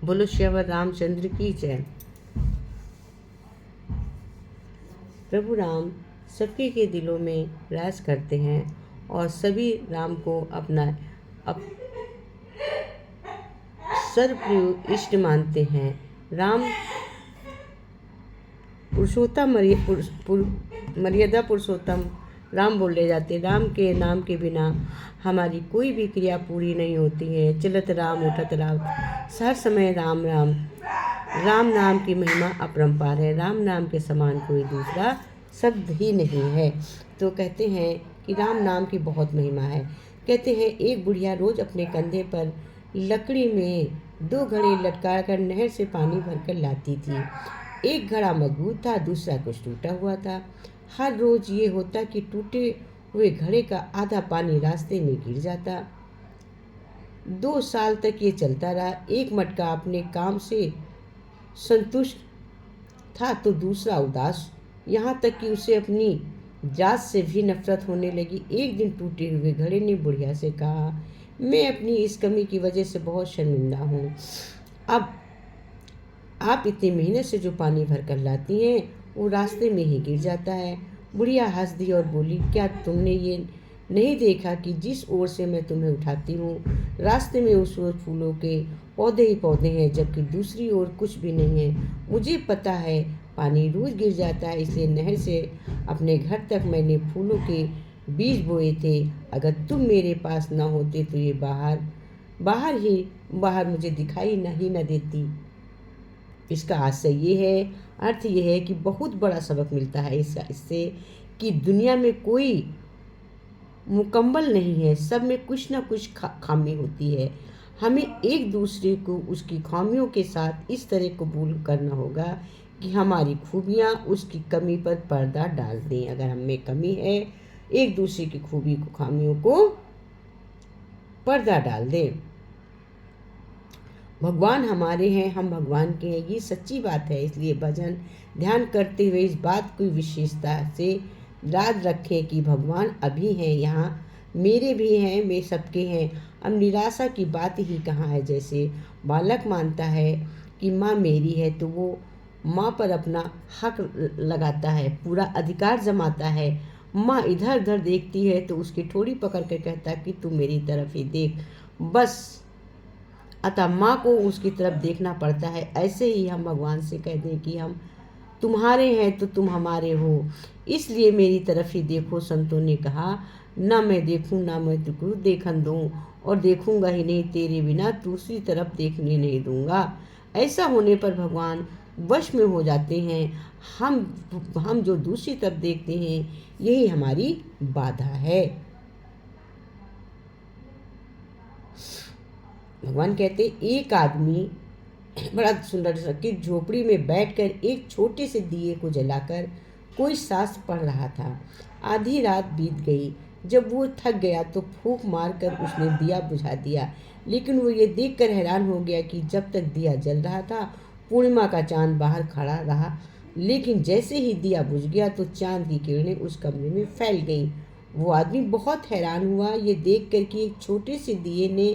बोलो श्यावर रामचंद्र की जय। प्रभु राम सबके के दिलों में राज करते हैं और सभी राम को अपना सर्वप्रिय इष्ट मानते हैं। राम पुरुषोत्तम मर्यादा पुरुषोत्तम राम बोले जाते। राम के नाम के बिना हमारी कोई भी क्रिया पूरी नहीं होती है। चलत राम उठत राम, हर समय राम राम। राम नाम की महिमा अपरंपार है। राम नाम के समान कोई दूसरा शब्द ही नहीं है। तो कहते हैं कि राम नाम की बहुत महिमा है। कहते हैं एक बुढ़िया रोज अपने कंधे पर लकड़ी में 2 घड़े लटका कर नहर से पानी भरकर लाती थी। एक घड़ा मजबूत था, दूसरा कुछ टूटा हुआ था। हर रोज ये होता कि टूटे हुए घड़े का आधा पानी रास्ते में गिर जाता। 2 साल तक ये चलता रहा। एक मटका अपने काम से संतुष्ट था तो दूसरा उदास, यहाँ तक कि उसे अपनी जात से भी नफरत होने लगी। एक दिन टूटे हुए घड़े ने बुढ़िया से कहा, मैं अपनी इस कमी की वजह से बहुत शर्मिंदा हूँ। अब आप इतनी मेहनत से जो पानी भर कर लाती हैं वो रास्ते में ही गिर जाता है। बुढ़िया हंस दी और बोली, क्या तुमने ये नहीं देखा कि जिस ओर से मैं तुम्हें उठाती हूँ रास्ते में उस ओर फूलों के पौधे ही पौधे हैं, जबकि दूसरी ओर कुछ भी नहीं है। मुझे पता है पानी रोज गिर जाता है, इसलिए नहर से अपने घर तक मैंने फूलों के बीज बोए थे। अगर तुम मेरे पास न होते तो ये बाहर मुझे दिखाई नहीं न देती। इसका आशय ये है, अर्थ ये है कि बहुत बड़ा सबक मिलता है इससे कि दुनिया में कोई मुकम्मल नहीं है, सब में कुछ ना कुछ खामी होती है। हमें एक दूसरे को उसकी खामियों के साथ इस तरह कबूल करना होगा कि हमारी खूबियाँ उसकी कमी पर पर्दा डाल दें। अगर हम में कमी है, एक दूसरे की खूबी को खामियों को पर्दा डाल दें। भगवान हमारे हैं, हम भगवान के हैं, ये सच्ची बात है। इसलिए भजन ध्यान करते हुए इस बात को विशेषता से याद रखें कि भगवान अभी हैं, यहाँ मेरे भी हैं, मैं सबके हैं। अब निराशा की बात ही कहाँ है। जैसे बालक मानता है कि माँ मेरी है तो वो माँ पर अपना हक लगाता है, पूरा अधिकार जमाता है। माँ इधर उधर देखती है तो उसकी ठोड़ी पकड़ कर कहता है कि तू मेरी तरफ ही देख, बस। अतः माँ को उसकी तरफ देखना पड़ता है। ऐसे ही हम भगवान से कह दें कि हम तुम्हारे हैं तो तुम हमारे हो, इसलिए मेरी तरफ ही देखो। संतों ने कहा, ना मैं देखूं ना मैं तुझको देखन दूं, और देखूंगा ही नहीं, तेरे बिना दूसरी तरफ देखने नहीं दूंगा। ऐसा होने पर भगवान वश में हो जाते हैं। हम जो दूसरी तरफ देखते हैं यही हमारी बाधा है। भगवान कहते, एक आदमी बड़ा सुंदर सा कि झोपड़ी में बैठकर एक छोटे से दिए को जलाकर कोई शास्त्र पढ़ रहा था। आधी रात बीत गई। जब वो थक गया तो फूंक मारकर उसने दिया बुझा दिया। लेकिन वो ये देखकर हैरान हो गया कि जब तक दिया जल रहा था पूर्णिमा का चांद बाहर खड़ा रहा, लेकिन जैसे ही दिया बुझ गया तो चांद की किरणें उस कमरे में फैल गईं। वो आदमी बहुत हैरान हुआ ये देखकर कि एक छोटे से दिए ने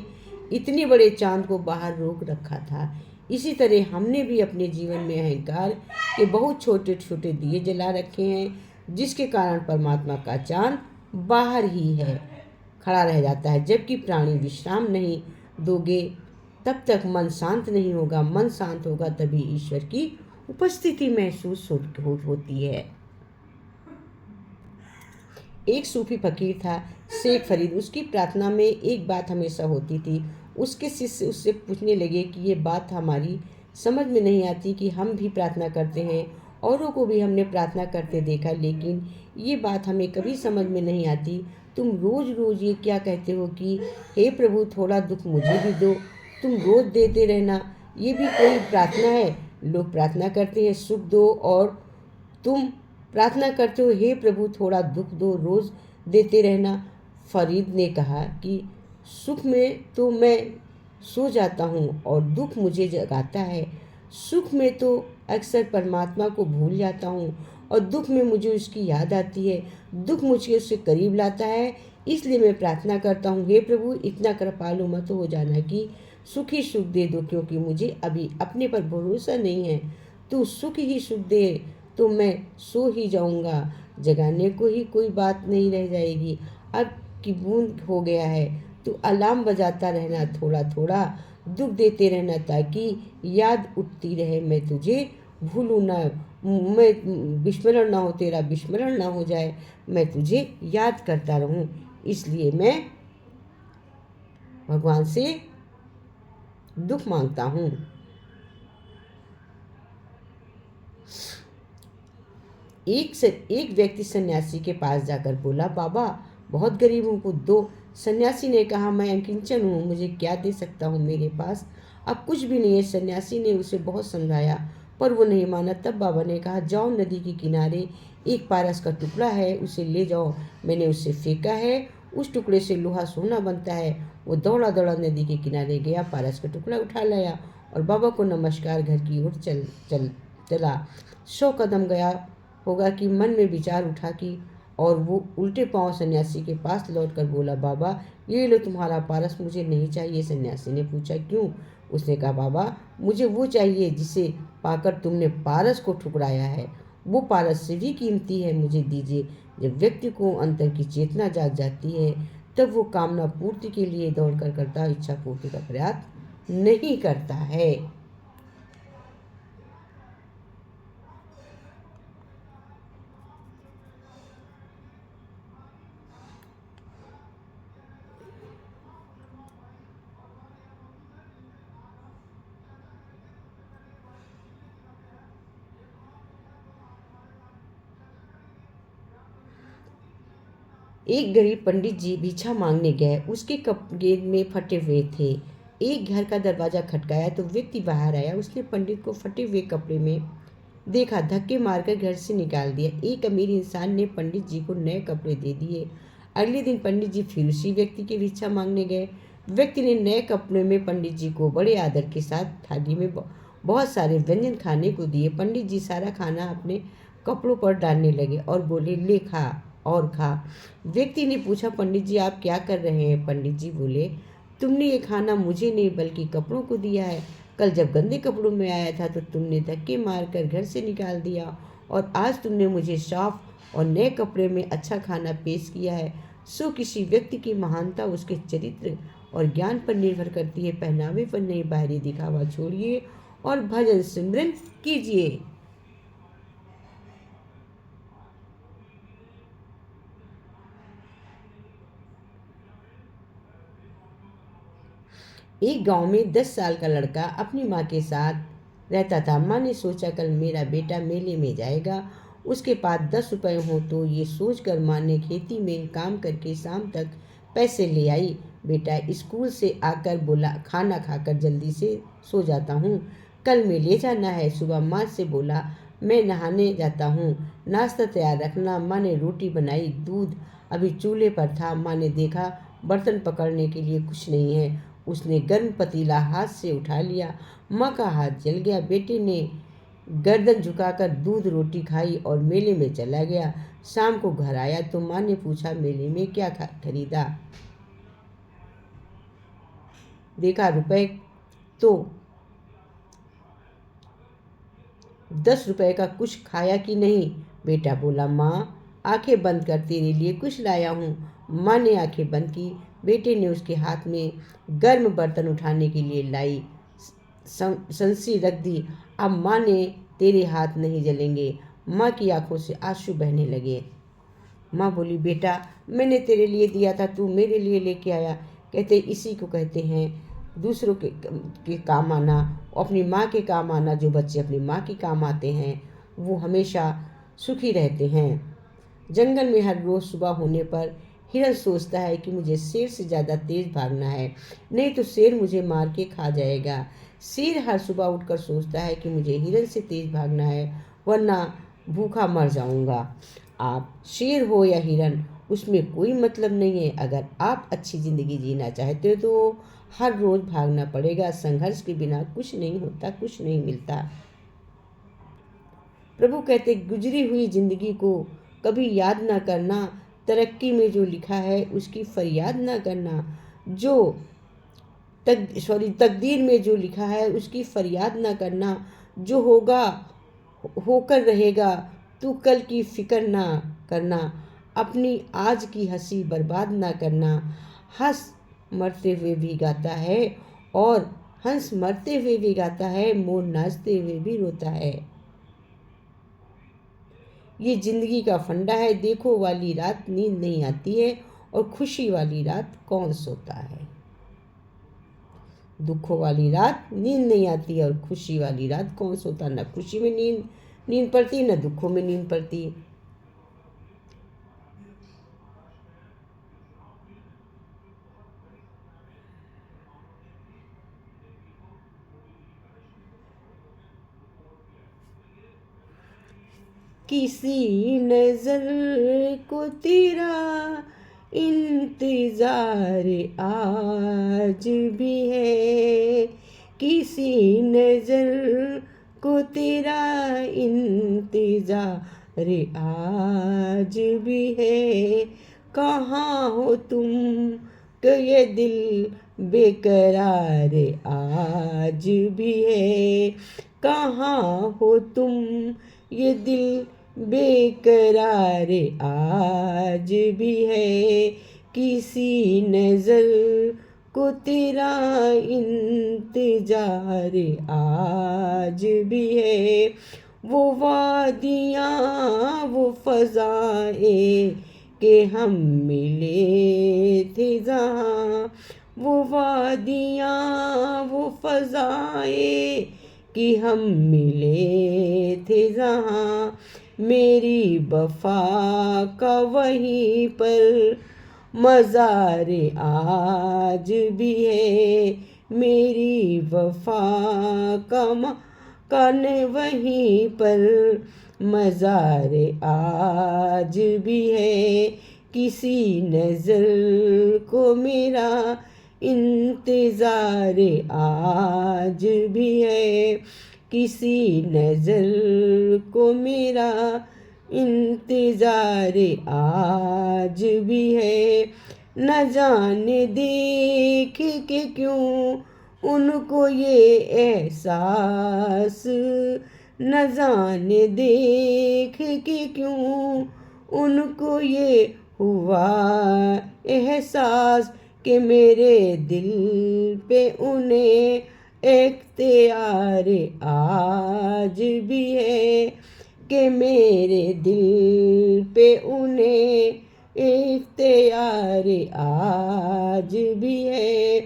इतने बड़े चांद को बाहर रोक रखा था। इसी तरह हमने भी अपने जीवन में अहंकार के बहुत छोटे छोटे दिए जला रखे हैं, जिसके कारण परमात्मा का चांद बाहर ही है खड़ा रह जाता है। जबकि प्राणी विश्राम नहीं दोगे तब तक मन शांत नहीं होगा। मन शांत होगा तभी ईश्वर की उपस्थिति महसूस होती है। एक सूफी फकीर था, शेख फरीद। उसकी प्रार्थना में एक बात हमेशा होती थी। उसके शिष्य उससे पूछने लगे कि ये बात हमारी समझ में नहीं आती कि हम भी प्रार्थना करते हैं, औरों को भी हमने प्रार्थना करते देखा, लेकिन ये बात हमें कभी समझ में नहीं आती। तुम रोज़ रोज़ ये क्या कहते हो कि हे प्रभु थोड़ा दुख मुझे भी दो, तुम रोज़ देते रहना, ये भी कोई प्रार्थना है? लोग प्रार्थना करते हैं सुख दो, और तुम प्रार्थना करते हो हे प्रभु थोड़ा दुख दो, रोज़ देते रहना। फरीद ने कहा कि सुख में तो मैं सो जाता हूँ और दुख मुझे जगाता है। सुख में तो अक्सर परमात्मा को भूल जाता हूँ और दुख में मुझे उसकी याद आती है। दुख मुझे उससे करीब लाता है, इसलिए मैं प्रार्थना करता हूँ हे प्रभु इतना कृपालु मत हो जाना कि सुखी सुख दे दो, क्योंकि मुझे अभी अपने पर भरोसा नहीं है। तू सुख ही सुख दे तो मैं सो ही जाऊंगा, जगाने को ही कोई बात नहीं रह जाएगी। अब की बूंद हो गया है, तू अलार्म बजाता रहना, थोड़ा थोड़ा दुख देते रहना, ताकि याद उठती रहे, मैं तुझे भूलूं ना, मैं विस्मरण ना हो, तेरा विस्मरण ना हो जाए, मैं तुझे याद करता रहूं। इसलिए मैं भगवान से दुख मांगता हूँ। एक व्यक्ति सन्यासी के पास जाकर बोला, बाबा बहुत गरीब हूँ, कुछ दो। सन्यासी ने कहा, मैं अकिंचन हूँ, मुझे क्या दे सकता हूँ, मेरे पास अब कुछ भी नहीं है। सन्यासी ने उसे बहुत समझाया पर वो नहीं माना। तब बाबा ने कहा, जाओ नदी के किनारे एक पारस का टुकड़ा है, उसे ले जाओ, मैंने उसे फेंका है, उस टुकड़े से लोहा सोना बनता है। वो दौड़ा दौड़ा नदी के किनारे गया, पारस का टुकड़ा उठा लाया और बाबा को नमस्कार घर की ओर चला। 100 कदम गया होगा कि मन में विचार उठा कि, और वो उल्टे पांव सन्यासी के पास लौटकर बोला, बाबा ये लो तुम्हारा पारस, मुझे नहीं चाहिए। सन्यासी ने पूछा, क्यों? उसने कहा, बाबा मुझे वो चाहिए जिसे पाकर तुमने पारस को ठुकराया है, वो पारस से भी कीमती है, मुझे दीजिए। जब व्यक्ति को अंतर की चेतना जाग जाती है, तब वो कामना पूर्ति के लिए दौड़कर करता, इच्छा पूर्ति का प्रयास नहीं करता है। एक गरीब पंडित जी भिक्षा मांगने गए, उसके कपड़े में फटे हुए थे। एक घर का दरवाजा खटकाया तो व्यक्ति बाहर आया, उसने पंडित को फटे हुए कपड़े में देखा, धक्के मारकर घर से निकाल दिया। एक अमीर इंसान ने पंडित जी को नए कपड़े दे दिए। अगले दिन पंडित जी फिर उसी व्यक्ति की भिक्षा मांगने गए। व्यक्ति ने नए कपड़े में पंडित जी को बड़े आदर के साथ थाली में बहुत सारे व्यंजन खाने को दिए। पंडित जी सारा खाना अपने कपड़ों पर डालने लगे और बोले, ले खा और खा। व्यक्ति ने पूछा, पंडित जी आप क्या कर रहे हैं? पंडित जी बोले, तुमने ये खाना मुझे नहीं बल्कि कपड़ों को दिया है। कल जब गंदे कपड़ों में आया था तो तुमने धक्के मारकर घर से निकाल दिया, और आज तुमने मुझे साफ और नए कपड़े में अच्छा खाना पेश किया है। सो किसी व्यक्ति की महानता उसके चरित्र और ज्ञान पर निर्भर करती है, पहनावे पर नहीं। बाहरी दिखावा छोड़िए और भजन सिमरन कीजिए। एक गांव में 10 साल का लड़का अपनी माँ के साथ रहता था। माँ ने सोचा, कल मेरा बेटा मेले में जाएगा, उसके पास 10 रुपए हों तो ये सोचकर माँ ने खेती में काम करके शाम तक पैसे ले आई। बेटा स्कूल से आकर बोला, खाना खाकर जल्दी से सो जाता हूँ, कल मेले जाना है। सुबह माँ से बोला, मैं नहाने जाता हूँ, नाश्ता तैयार रखना। माँ ने रोटी बनाई, दूध अभी चूल्हे पर था। माँ ने देखा बर्तन पकड़ने के लिए कुछ नहीं है। उसने गर्म पतीला हाथ से उठा लिया। माँ का हाथ जल गया। बेटे ने गर्दन झुकाकर दूध रोटी खाई और मेले में चला गया। शाम को घर आया तो माँ ने पूछा, मेले में क्या खरीदा? देखा रुपए तो 10 रुपए का कुछ खाया कि नहीं? बेटा बोला, माँ आंखें बंद कर तेरे लिए कुछ लाया हूँ। माँ ने आंखें बंद की। बेटे ने उसके हाथ में गर्म बर्तन उठाने के लिए लाई संसी रख दी। अब माँ ने तेरे हाथ नहीं जलेंगे। माँ की आंखों से आंसू बहने लगे। माँ बोली, बेटा मैंने तेरे लिए दिया था, तू मेरे लिए लेके आया। कहते इसी को कहते हैं दूसरों के काम आना, अपनी माँ के काम आना। जो बच्चे अपनी माँ के काम आते हैं वो हमेशा सुखी रहते हैं। जंगल में हर रोज़ सुबह होने पर हिरन सोचता है कि मुझे शेर से ज़्यादा तेज भागना है, नहीं तो शेर मुझे मार के खा जाएगा। शेर हर सुबह उठकर सोचता है कि मुझे हिरन से तेज भागना है, वरना भूखा मर जाऊंगा। आप शेर हो या हिरन, उसमें कोई मतलब नहीं है। अगर आप अच्छी ज़िंदगी जीना चाहते हो तो हर रोज़ भागना पड़ेगा। संघर्ष के बिना कुछ नहीं होता, कुछ नहीं मिलता। प्रभु कहते, गुजरी हुई जिंदगी को कभी याद ना करना, तरक्की में जो लिखा है उसकी फरियाद ना करना। जो तकदीर में जो लिखा है उसकी फरियाद ना करना। जो होगा होकर रहेगा, तू कल की फिक्र ना करना। अपनी आज की हंसी बर्बाद ना करना। हंस मरते हुए भी गाता है और हंस मरते हुए भी गाता है, मोर नाचते हुए भी रोता है। ये जिंदगी का फंडा है, देखो वाली रात नींद नहीं आती है और खुशी वाली रात कौन सोता है। दुखों वाली रात नींद नहीं आती है और खुशी वाली रात कौन सोता। न खुशी में नींद पड़ती, न दुखों में नींद पड़ती। किसी नजर को तेरा इंतजार आज भी है, किसी नजर को तेरा इंतजार आज भी है। कहाँ हो तुम कि ये दिल बेकरार आज भी है। कहाँ हो तुम ये दिल बेकरार आज भी है। किसी नजर को तेरा इंतजार आज भी है। वो वादियाँ वो फज़ाएं के हम मिले थे जहाँ। वो वादियाँ वो फज़ाएं कि हम मिले थे जहाँ। मेरी वफा का वहीं पर मज़ार आज भी है। मेरी वफा का मकान वहीं पर मज़ार आज भी है। किसी नज़र को मेरा इंतज़ार आज भी है। किसी नज़र को मेरा इंतज़ार आज भी है। न जाने देख के क्यों उनको ये एहसास, न जाने देख के क्यों उनको ये हुआ एहसास कि मेरे दिल पे उन्हें इख्तियार आज भी है। कि मेरे दिल पे उन्हें इख्तियार आज भी है।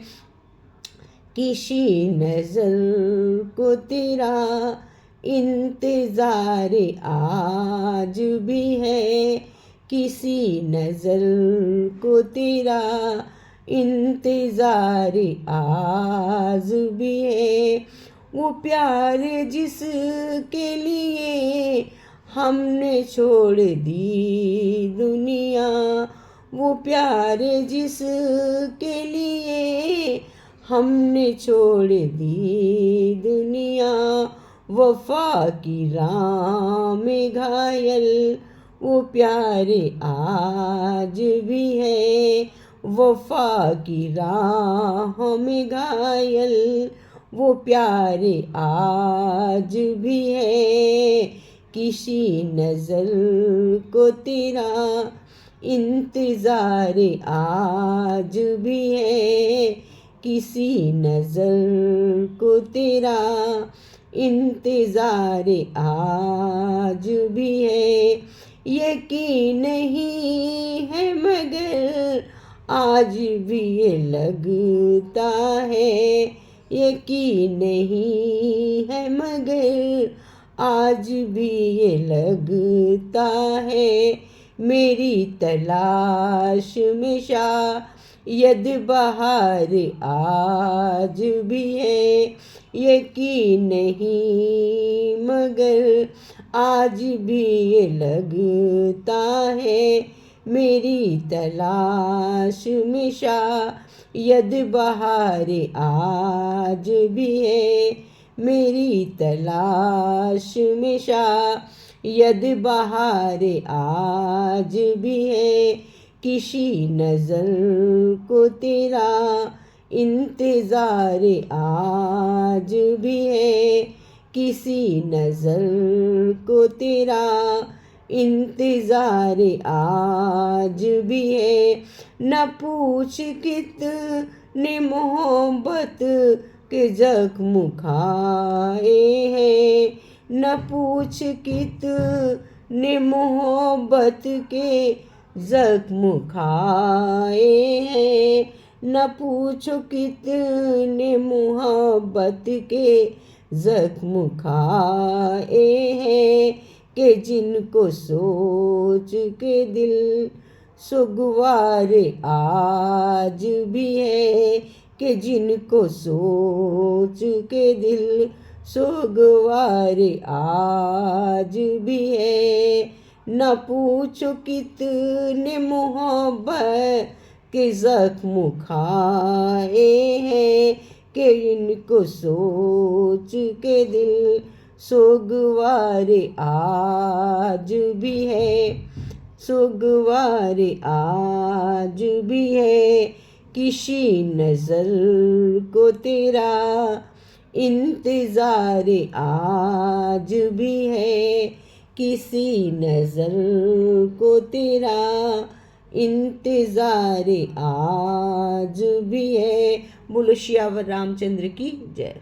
किसी नज़र को तेरा इंतज़ार आज भी है। किसी नज़र को तेरा इंतज़ार आज भी है। वो प्यार जिसके लिए हमने छोड़ दी दुनिया, वो प्यार जिसके लिए हमने छोड़ दी दुनिया। वफा की राह में घायल वो प्यार आज भी है। वफा की राह में घायल वो प्यार आज भी है। किसी नज़र को तेरा इंतज़ार आज भी है। किसी नज़र को तेरा इंतज़ार आज भी है। यकीन नहीं है मगर आज भी ये लगता है। यकीन नहीं है मगर आज भी ये लगता है। मेरी तलाश में शायद बहार आज भी है। यकीन नहीं मगर आज भी ये लगता है। मेरी तलाश में शायद बहार आज भी है। मेरी तलाश में शायद बहार आज भी है। किसी नज़र को तेरा इंतज़ार आज भी है किसी नज़र को तेरा, इंतज़ार आज भी है। न पूछ कितने मोहब्बत के जख्म खाए हैं, न पूछ कितने मोहब्बत के जख्म खाए हैं, न पूछो कितने मोहब्बत के जख्म खाए हैं, कि जिनको सोच के दिल सुगवार आज भी है, कि जिनको सोच के दिल सुगवार आज भी है। न पूछो कितने मोहब्बत के जख्म खाए हैं, कि इनको सोच के दिल सुगवार आज भी है, सुगवार आज भी है। किसी नज़र को तेरा इंतज़ार आज भी है, किसी नज़र को तेरा इंतज़ार आज भी है। बोलो सियावर रामचंद्र की जय।